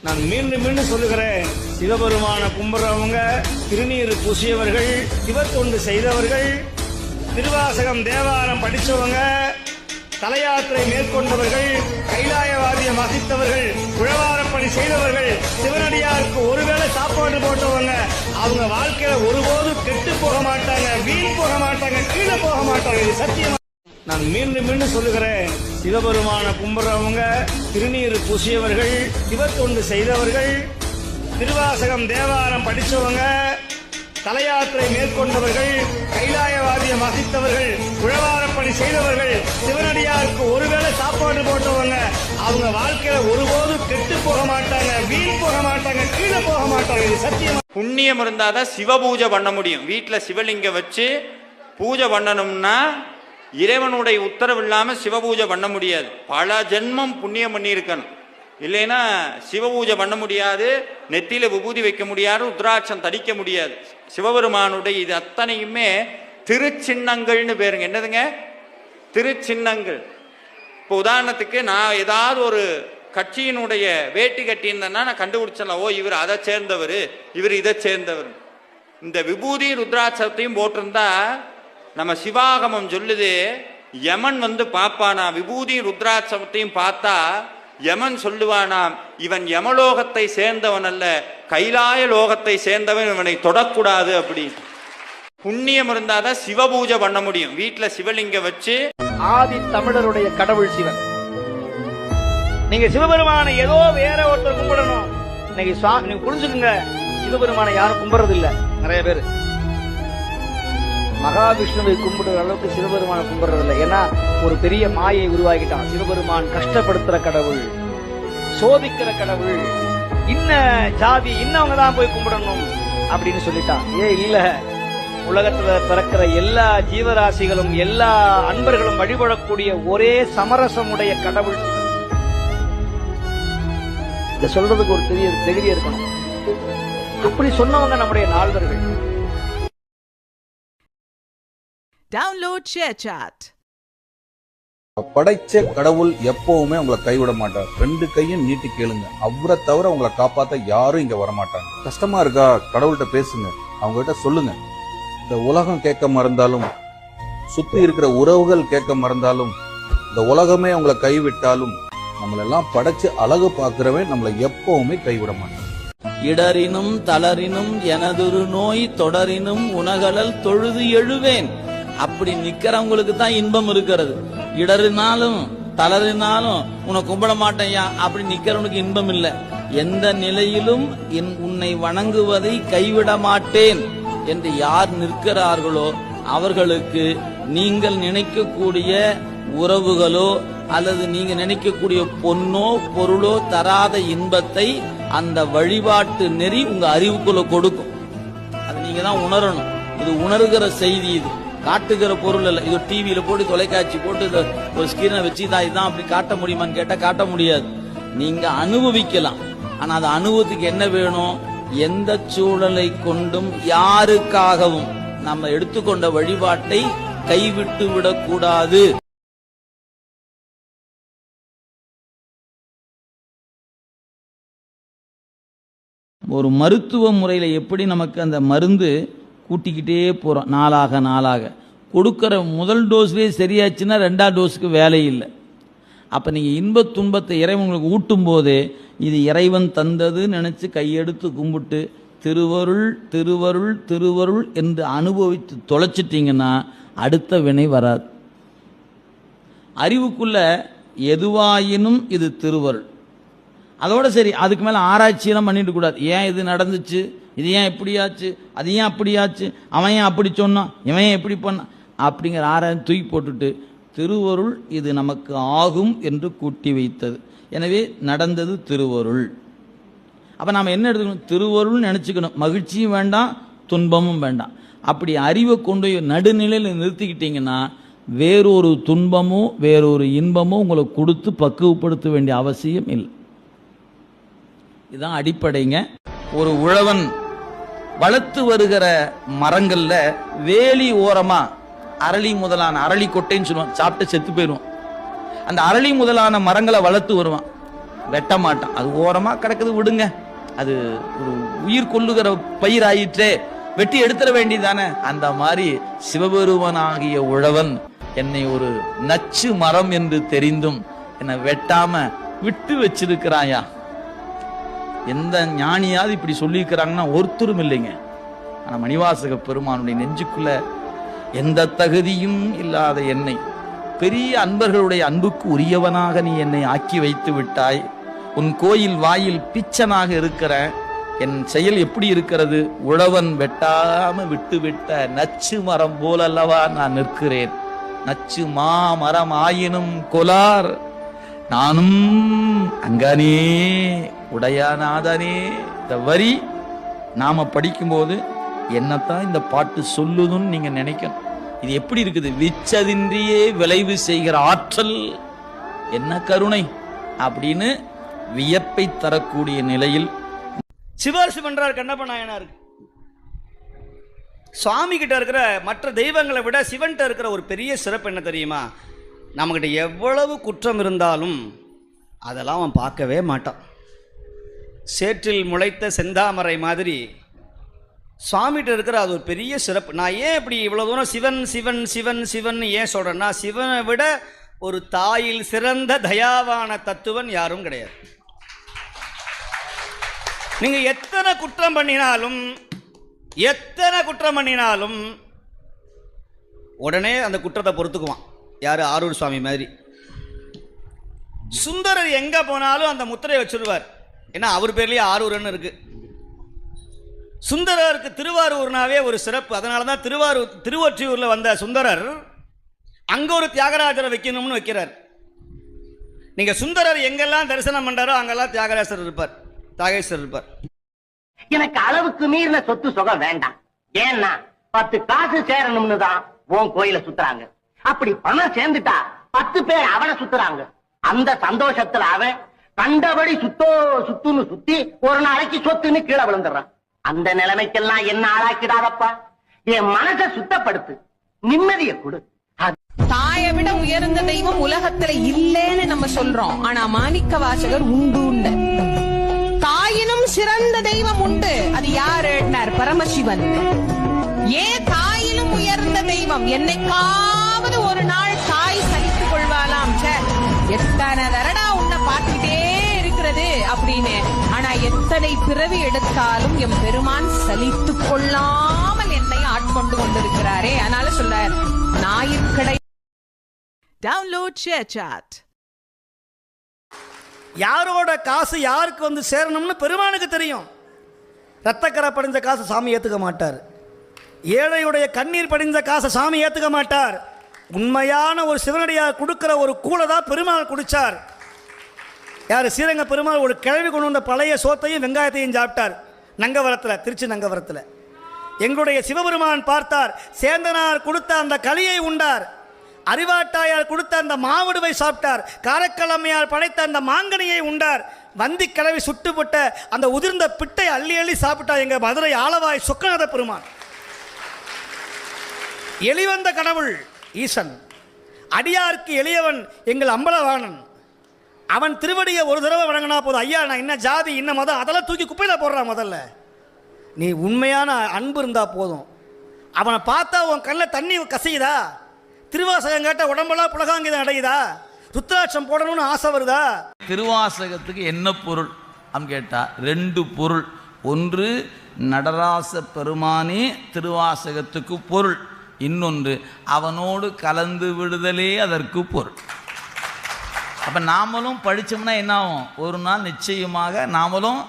நான் மீண்டும் மீண்டும் சொல்லுகிறேன், சிவபெருமான கும்பிடுறவங்க, திருநீர் பூசியவர்கள், சிவத்தொண்டு செய்தவர்கள், திருவாசகம் தேவாரம் படித்தவங்க, தலையாத்திரை மேற்கொண்டவர்கள், கைலாயவாதியம் வசித்தவர்கள், உழவாரப்பணி செய்தவர்கள், சிவனடியாருக்கு ஒருவேளை சாப்பாடு போட்டவங்க, அவங்க வாழ்க்கையில ஒருபோதும் கெட்டு போக மாட்டாங்க, வீண் போக மாட்டாங்க, கீழே போக மாட்டாங்க. இது சத்தியம். நான் மீண்டும் மீண்டும் சொல்லுகிறேன், சிவபெருமான கும்பிடுறவங்க, திருநீர் பூசியவர்கள், சிவத்தொண்டு செய்தவர்கள், திருவாசகம் தேவாரம் படித்தவங்க, தலையாத்திரை மேற்கொண்டவர்கள், கைலாயவாதியம் வசித்தவர்கள், உழவாரப்பணி செய்தவர்கள், சிவனடியாருக்கு ஒருவேளை சாப்பாடு போட்டவங்க, அவங்க வாழ்க்கையில ஒருபோதும் கெட்டு போக மாட்டாங்க, வீண் போக மாட்டாங்க, கீழே போக மாட்டாங்க. இது சத்தியம். புண்ணியம் இருந்தாதான் சிவ பூஜை பண்ண முடியும். வீட்டுல சிவலிங்கம் வச்சு பூஜை பண்ணணும்னா இறைவனுடைய உத்தரவு இல்லாம சிவ பூஜை பண்ண முடியாது. பல ஜென்மம் புண்ணியம் பண்ணி இருக்கணும், இல்லைன்னா சிவ பூஜை பண்ண முடியாது. நெத்தியில விபூதி வைக்க முடியாது, ருத்ராட்சம் தடிக்க முடியாது. சிவபெருமானுடைய இது அத்தனையுமே திருச்சின்னங்கள்னு பேருங்க. என்னதுங்க? திருச்சின்னங்கள். இப்போ உதாரணத்துக்கு நான் ஏதாவது ஒரு கட்சியினுடைய வேட்டி கட்டியிருந்தேன்னா நான் கண்டுபிடிச்சல, ஓ இவர் அதை சேர்ந்தவர், இவர் இதை சேர்ந்தவர். இந்த விபூதி ருத்ராட்சத்தையும் போட்டிருந்தா நம்ம சிவாகமம் சொல்லுது, யமன் வந்து பார்ப்பானா, விபூதி ருத்ராட்சத்தையும் பார்த்தா யமன் சொல்லுவானாம், இவன் யமலோகத்தை சேர்ந்தவன் அல்ல, கைலாய லோகத்தை சேர்ந்தவன், இவனை தொடக்கூடாது. அப்படி புண்ணியம் இருந்தாதான் சிவ பூஜை பண்ண முடியும். வீட்டுல சிவலிங்கம் வச்சு. ஆதி தமிழருடைய கடவுள் சிவன். நீங்க சிவபெருமான ஏதோ வேற ஒருத்தர் கும்பிடணும். இன்னைக்கு நீங்க புரிஞ்சுக்குங்க, சிவபெருமான யாரும் கும்பிடுறது இல்ல. நிறைய பேர் மகாவிஷ்ணுவை கும்பிடுற அளவுக்கு சிவபெருமான கும்பிடுறது இல்லை. ஏன்னா ஒரு பெரிய மாயை உருவாக்கிட்டான். சிவபெருமான் கஷ்டப்படுத்துற கடவுள், சோதிக்கிற கடவுள், இன்ன ஜாதி இன்னவங்க தான் போய் கும்பிடணும் அப்படின்னு சொல்லிட்டான். இல்ல, உலகத்துல பிறக்கிற எல்லா ஜீவராசிகளும் எல்லா அன்பர்களும் வழிபடக்கூடிய ஒரே சமரசமுடைய கடவுள். இத சொல்றதுக்கு ஒரு பெரிய தைரியம் இருக்கணும். அப்படி சொன்னவங்க நம்முடைய நால்வர்கள். Download ShareChat. படைச்ச கடவுள் எப்பவுமே உங்களை கைவிட மாட்டார். 2 கையும் நீட்டி கேளுங்க, அவரை தவிர உங்களை காப்பாத்த யாரும் இங்க வரமாட்டாங்க. கஷ்டமா இருக்கா, கடவுள்கிட்ட பேசுங்க, அவங்க கிட்ட சொல்லுங்க. இந்த உலகம் கேட்க மறந்தாலும், சுத்தி இருக்கிற உறவுகள் கேட்க மறந்தாலும், இந்த உலகமே உங்களை கைவிட்டாலும், நம்மளெல்லாம் படைச்சு அழகு பார்க்கிறவன் நம்மளை எப்பவுமே கைவிட மாட்டான். இடரினும் தளரினும் எனதொரு நோய் தொடரினும் உணகலல் தொழுது எழுவேன். அப்படி நிக்கிறவங்களுக்கு தான் இன்பம் இருக்கிறது. இடறினாலும் தளறினாலும் உன்னை கும்பிட மாட்டேயா அப்படி நிக்கிறவனுக்கு இன்பம் இல்லை. எந்த நிலையிலும் உன்னை வணங்குவதை கைவிட மாட்டேன் என்று யார் நிற்கிறார்களோ அவர்களுக்கு நீங்கள் நினைக்கக்கூடிய உறவுகளோ அல்லது நீங்க நினைக்கக்கூடிய பொன்னோ பொருளோ தராத இன்பத்தை அந்த வழிபாட்டு நெறி உங்க அறிவுக்குள்ள கொடுக்கும். அது நீங்க தான் உணரணும். இது உணர்கிற செய்தி, இது காட்டுகிற பொருள் அல்ல. இது டிவியில போட்டு தொலைக்காட்சி போட்டு ஒரு ஸ்கிரீனை வச்சு தான் இதான் அப்படி காட்ட முடியுமான்னு கேட்டா காட்ட முடியாது. நீங்க அனுபவிக்கலாம். ஆனா அது அனுபவத்துக்கு என்ன வேணும்? எந்த சூழலை கொண்டும் யாருக்காகவும் நம்ம எடுத்துக்கொண்ட வழிபாட்டை கைவிட்டு விடக்கூடாது. ஒரு மருத்துவ முறையில எப்படி நமக்கு அந்த மருந்து கூட்டிக்கிட்டே போறோம், நாளாக கொடுக்கிற முதல் டோஸ்லேயே சரியாச்சுன்னா 2ஆவது டோஸுக்கு வேலை இல்லை. அப்ப நீங்க இன்ப துன்பத்தை இறைவன் உங்களுக்கு ஊட்டும் போதே இது இறைவன் தந்தது நினைச்சு கையெடுத்து கும்பிட்டு திருவருள் திருவருள் திருவருள் என்று அனுபவித்து தொலைச்சிட்டீங்கன்னா அடுத்த வினை வராது. அறிவுக்குள்ள எதுவாயினும் இது திருவருள். அதோட சரி, அதுக்கு மேல ஆராய்ச்சியெல்லாம் பண்ணிட்டு கூடாது. ஏன் இது நடந்துச்சு, இது ஏன் இப்படியாச்சு, அது ஏன் அப்படியாச்சு, அவன் ஏன் அப்படி சொன்னான், இவன் ஏன் எப்படி பண்ணான் அப்படிங்கிற ஆராய்ச்சி தூக்கி போட்டுட்டு திருவருள் இது நமக்கு ஆகும் என்று கூட்டி வைத்தது. எனவே நடந்தது திருவருள். அப்ப நாம என்ன எடுத்துக்கணும்? திருவருள் நினைச்சுக்கணும். மகிழ்ச்சியும் வேண்டாம், துன்பமும் வேண்டாம். அப்படி அறிவை கொண்டு நடுநிலையில் நிறுத்திக்கிட்டீங்கன்னா வேறொரு துன்பமோ வேறொரு இன்பமோ உங்களை கொடுத்து பக்குவப்படுத்த வேண்டிய அவசியம் இல்லை. இதுதான் அடிப்படைங்க. ஒரு உழவன் வளர்த்து வருகிற மரங்கள்ல வேலி ஓரமா அரளி முதலான, அரளி கொட்டைன்னு சொல்லுவான், சாப்பிட்டு செத்து போயிடுவான். அந்த அரளி முதலான மரங்களை வளர்த்து வருவான். வெட்ட மாட்டான். அது ஓரமா கிடக்குது, விடுங்க. அது ஒரு உயிர் கொள்ளுகிற பயிர் ஆயிற்றே, வெட்டி எடுத்துட வேண்டியதானே. அந்த மாதிரி சிவபெருமனாகிய உழவன் என்னை ஒரு நச்சு மரம் என்று தெரிந்தும் என்னை வெட்டாம விட்டு வச்சிருக்கிறாயா. எந்த ஞானியாவது இப்படி சொல்லியிருக்கிறாங்கன்னா ஒருத்தரும் இல்லைங்க. ஆனா மணிவாசக பெருமானுடைய நெஞ்சுக்குள்ள எந்த தகுதியும் இல்லாத என்னை பெரிய அன்பர்களுடைய அன்புக்கு உரியவனாக நீ என்னை ஆக்கி வைத்து விட்டாய். உன் கோயில் வாயில் பிச்சனாக இருக்கிற என் செயல் எப்படி இருக்கிறது? உழவன் வெட்டாம விட்டு விட்ட நச்சு மரம் போலல்லவா நான் நிற்கிறேன். நச்சு மாமரம் ஆயினும் கொலார் நானும் அங்கனே உடையானாதனே. இந்த வரி நாம படிக்கும்போது என்னத்தான் இந்த பாட்டு சொல்லுதுன்னு நீங்க நினைக்கணும். இது எப்படி இருக்குது? விச்சதின்றியே விளைவு செய்கிற ஆற்றல், என்ன கருணை அப்படின்னு வியப்பை தரக்கூடிய நிலையில் சிவரிசி பண்றார் கண்ணப்ப நாயனாருக்கு. சுவாமி கிட்ட இருக்கிற மற்ற தெய்வங்களை விட சிவன்கிட்ட இருக்கிற ஒரு பெரிய சிறப்பு என்ன தெரியுமா? நம்மகிட்ட எவ்வளவு குற்றம் இருந்தாலும் அதெல்லாம் அவன் பார்க்கவே மாட்டான். சேற்றில் முளைத்த செந்தாமரை மாதிரி சுவாமிகிட்ட இருக்கிற அது ஒரு பெரிய சிறப்பு. நான் ஏன் இப்படி இவ்வளோ தூரம் சிவன் சிவன் சிவன் சிவன் ஏன் சொல்கிறேன்னா, சிவனை விட ஒரு தாயில் சிறந்த தயாவான தத்துவன் யாரும் கிடையாது. நீங்கள் எத்தனை குற்றம் பண்ணினாலும் உடனே அந்த குற்றத்தை பொறுத்துக்குவான். யார்? ஆரூர் சுவாமி மாதிரி. சுந்தரர் எங்கே போனாலும் அந்த முத்திரையை வச்சுருவார். ஏன்னா அவர் பேர்லேயே ஆரூர்னு இருக்குது. சுந்தரருக்கு திருவாரூர்னாவே ஒரு சிறப்பு. அதனால தான் திருவொற்றியூரில் வந்த சுந்தரர் அங்கே ஒரு தியாகராஜரை வைக்கணும்னு வைக்கிறார். நீங்கள் சுந்தரர் எங்கெல்லாம் தரிசனம் பண்ணுறாரோ அங்கெல்லாம் தியாகராஜர் இருப்பார், தியாகேஸ்வரர் இருப்பார். எனக்கு அளவுக்கு மீறின சொத்து சுகம் வேண்டாம். ஏன்னா 10 காசு சேரணும்னு தான் உன் கோயில சுத்துறாங்க. அப்படி பணம் சேர்ந்துட்டா 10 பேர் அவனை சுத்துறாங்க. அந்த சந்தோஷத்துல அவன் கண்டபடி சுத்துன்னு சுத்தி ஒரு நாளைக்கு சொத்துன்னு கீழே விழுந்துடுறான். அந்த நிலைமைக்கெல்லாம் என்ன ஆளாக்கிடாதப்பா. என் மனசை சுத்தப்படுத்து, நிம்மதியை கொடு. தாயை விட உயர்ந்த தெய்வம் உலகத்துல இல்லேன்னு நம்ம சொல்றோம். ஆனா மாணிக்க வாசகர் உண்டு. தாயினும் சிறந்த தெய்வம் உண்டு. அது யாரு? பரமசிவன். ஏன் தாயிலும் உயர்ந்த தெய்வம்? என்னைக்காவது ஒரு நாள் தாய் சலித்துக் கொள்வாளாம். எத்தனை தரடா உன்னை பார்த்துட்டே இருக்கிறது அப்படின்னு. ஆனா எத்தனை பிறவி எடுத்தாலும் எம் பெருமான் சலித்துக் கொள்ளாமல் என்னை ஆட்கொண்டு கொண்டிருக்கிறாரே. அதனால சொல்றார், ஞாயிற்கடை. Download ShareChat. யாரோட காசு யாருக்கு வந்து சேரணும்னு பெருமானுக்கு தெரியும். ரத்தக்கரை படிஞ்ச காசு சாமி ஏற்றுக்க மாட்டார். ஏழையுடைய கண்ணீர் படிஞ்ச காசை சாமி ஏற்றுக்க மாட்டார். உண்மையான ஒரு சிவனடியார் கொடுக்கிற ஒரு கூளை தான் பெருமாள் குடித்தார். யார்? ஸ்ரீரங்க பெருமாள் ஒரு கிழவி கொண்டு வந்த பழைய சோத்தையும் வெங்காயத்தையும் சாப்பிட்டார். நங்கவரத்தில், திருச்சி நங்கவரத்தில். எங்களுடைய சிவபெருமான் பார்த்தார். சேந்தனார் கொடுத்த அந்த களியை உண்டார். அறிவாட்டாயார் கொடுத்த அந்த மாவடுவை சாப்பிட்டார். காரக்கலமையார் படைத்த அந்த மாங்கனியை உண்டார். வந்தி கிழவி சுட்டுப்பட்ட அந்த உதிர்ந்த பிட்டை அள்ளி அள்ளி சாப்பிட்டார் எங்கள் மதுரை ஆலவாய் சொக்கநாத பெருமான். எளிவந்த கடவுள் ஈசன், அடியாருக்கு எளியவன் எங்கள் அம்பலவாணன். அவன் திருவடியை ஒரு தடவை வணங்கினா போதும். ஐயா நான் என்ன ஜாதி என்ன மதம் அதெல்லாம் தூக்கி குப்பையில் போடுறான். முதல்ல நீ உண்மையான அன்பு இருந்தால் போதும். அவனை பார்த்தா உன் கண்ணில் தண்ணி கசையுதா? திருவாசகம் கேட்ட உடம்பெல்லாம் புலகாங்கிதம் அடையுதா? ருத்ராட்சம் போடணும்னு ஆசை வருதா? திருவாசகத்துக்கு என்ன பொருள் கேட்டா 2 பொருள். ஒன்று, நடராச பெருமானே திருவாசகத்துக்கு பொருள். இன்னொன்று, அவனோடு கலந்து விடுதலே அதற்கு பொருள். அப்ப நாமளும் படிச்சோம்னா என்ன ஆகும்? ஒரு நாள் நிச்சயமாக நாமளும்